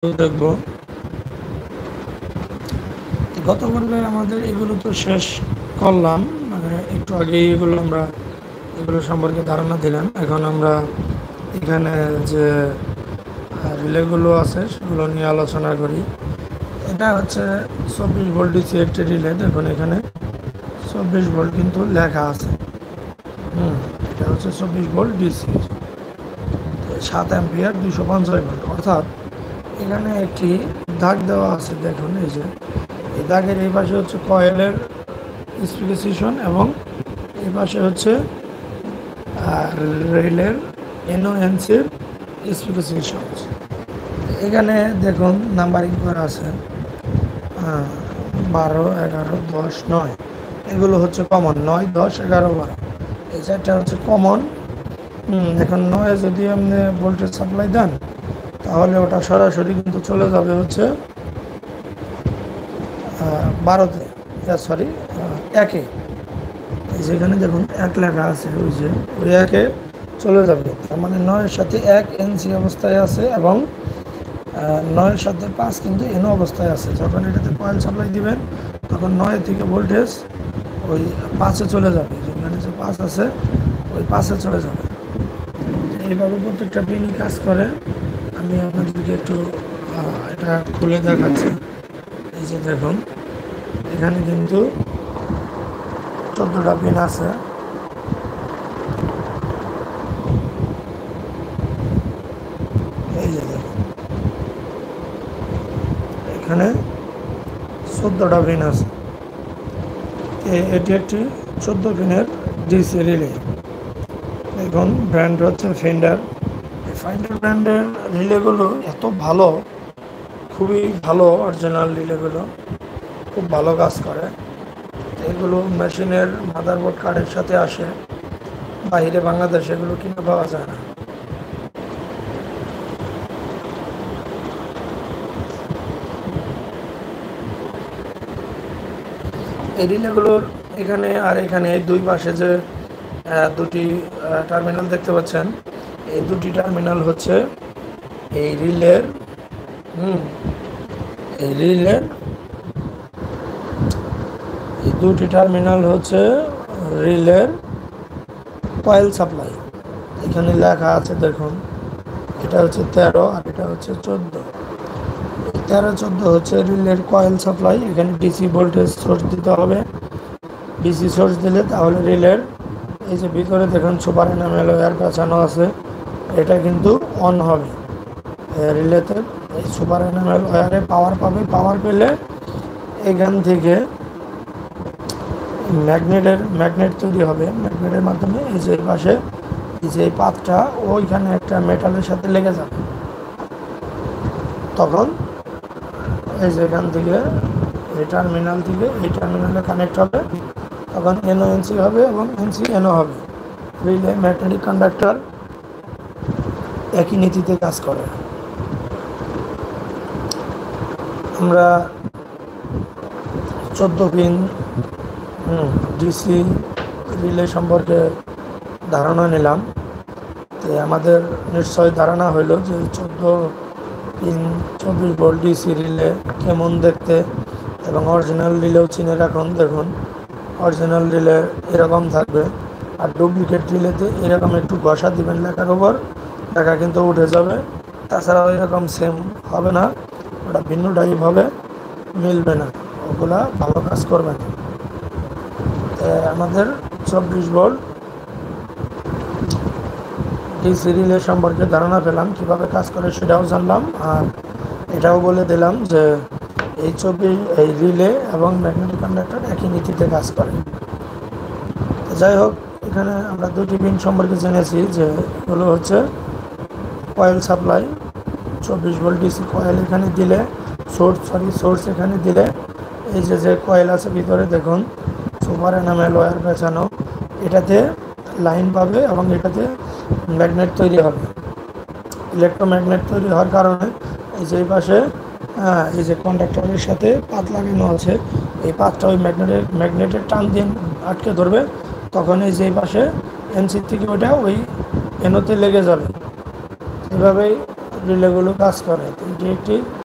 দেখবো। গত পর্বে আমাদের এগুলো তো শেষ করলাম, মানে একটু আগেই এগুলো সম্পর্কে ধারণা দিলাম। এখন আমরা এখানে যে রিলেগুলো আছে সেগুলো নিয়ে আলোচনা করি। এটা হচ্ছে 24 ভোল্ট ডিসি একটি রিলে। দেখুন এখানে 24 ভোল্ট কিন্তু লেখা আছে। এটা হচ্ছে 24 ভোল্ট ডিসি, 7 অ্যাম্পিয়ার, 250 ভোল্ট। অর্থাৎ এখানে একটি দাগ দেওয়া আছে। দেখুন এই যে এই দাগের এই পাশে হচ্ছে কয়েলের স্পেসিফিকেশন এবং এই পাশে হচ্ছে রেলের এনওএনসির স্পেসিফিকেশন। এখানে দেখুন নাম্বারিং করা আছে 12, 11, 10, 9। এগুলো হচ্ছে কমন, 9, 10, 11, 12। এই চারটা হচ্ছে কমন। এখন 9 যদি আপনি ভোল্টেজ সাপ্লাই দেন তাহলে ওটা সরাসরি কিন্তু চলে যাবে হচ্ছে 12-তে, সরি 1-এ। যেখানে দেখুন 1 লেখা আছে, ওই যে ওই 1-এ চলে যাবে। তার মানে 9-এর সাথে 1 এনসি অবস্থায় আছে এবং 9-এর সাথে 5 কিন্তু এনও অবস্থায় আছে। যখন এটাতে কয়েল সাপ্লাই দিবেন তখন 9 থেকে ভোল্টেজ ওই 5-এ চলে যাবে। যেখানে যে 5 আছে ওই 5-এ চলে যাবে। এইভাবে প্রত্যেকটা পিনই কাজ করে। আমি আপনাদেরকে একটু এটা খুলে দেখাচ্ছি। এই যে দেখুন এখানে কিন্তু 14টা পিন আছে। এই যে দেখুন এখানে 14টা পিন আছে। এটি একটি 14 পিনের ডিসি রিলে। দেখুন ব্র্যান্ড হচ্ছে ফেন্ডার। এই ফাইন্ডার ব্র্যান্ডের রিলেগুলো এত ভালো, খুবই ভালো। অরিজিনাল রিলেগুলো খুব ভালো কাজ করে। এগুলো মেশিনের মাদারবোর্ড কার্ডের সাথে আসে। বাইরে বাংলাদেশে এগুলো কিনে পাওয়া যায় না। এই রিলেগুলোর এখানে আর এখানে দুই পাশে যে দুটি টার্মিনাল দেখতে পাচ্ছেন, এই দুটি টার্মিনাল হচ্ছে এই রিলের এই রিলের এই দুটি টার্মিনাল হচ্ছে রিলের কয়েল সাপ্লাই। এখানে লেখা আছে দেখুন, এটা হচ্ছে 13 আর এটা হচ্ছে 14। 13-14 হচ্ছে রিলের কয়েল সাপ্লাই। এখানে ডিসি ভোল্টেজ সোর্স দিতে হবে। ডিসি সোর্স দিলে তাহলে রিলের এই যে ভিতরে দেখুন সুপার এনামেল ওয়্যার পেঁচানো আছে, এটা কিন্তু অন হবে। রিলেতে এই সুপার এনামেল ওয়্যারে পাওয়ার পাবে। পাওয়ার পেলে এখান থেকে ম্যাগনেট তৈরি হবে। ম্যাগনেটের মাধ্যমে এই যে পাশে এই যে পাতটা ওইখানে একটা মেটালের সাথে লেগে যাবে। তখন এই যে এখান থেকে এই টার্মিনাল থেকে এই টার্মিনালে কানেক্ট হবে। তখন এনও এনসি হবে এবং এনসি এনও হবে। রিলে ম্যাগনেটিক কন্ডাক্টর একই নীতিতে কাজ করে। আমরা 14 পিন ডিসি রিলে সম্পর্কে ধারণা নিলাম। তো আমাদের নিশ্চয় ধারণা হইল যে 14 পিন 24 ভোল্ট ডিসি রিলে কেমন দেখতে, এবং অরিজিনাল রিলেও চিনে রাখুন। দেখুন অরিজিনাল রিলে এরকম থাকবে, আর ডুপ্লিকেট রিলেতে এরকম একটু ঘষা দিবেন লেখার উপর, লেখা কিন্তু উঠে যাবে। তাছাড়াও এরকম সেম হবে না, ওটা ভিন্ন টাইপ হবে, মিলবে না, ওগুলা ভালো কাজ করবে না। আমাদের 24 ভোল্ট ডিসি রিলে সম্পর্কে ধারণা পেলাম, কীভাবে কাজ করে সেটাও জানলাম। আর এটাও বলে দিলাম যে এই রিলে এবং ম্যাগনেটিক কন্ডাক্টর একই নীতিতে কাজ করে। যাই হোক, এখানে আমরা দুটি পিন সম্পর্কে জেনেছি যে এগুলো হচ্ছে coil supply. 24 volt DC coil এখানে দিলে সোর্স এখানে দিলে এই যে কয়েল আছে ভিতরে দেখুন সুপার এনামেল ওয়্যার পেঁচানো, এটাতে লাইন পাবে এবং এটাতে ম্যাগনেট তৈরি হবে। ইলেকট্রোম্যাগনেট তৈরি হওয়ার কারণে এই যে পাশে এই যে কন্ডাক্টরের সাথে পাত লাগানো আছে, এই পাতটা ওই ম্যাগনেটের টান দিয়ে আটকে ধরবে। তখন এই যে পাশে এনসি থেকে ওটা ওই এনোতে লেগে যাবে। এভাবেই রিলেগুলো কাজ করে। তো এটি একটি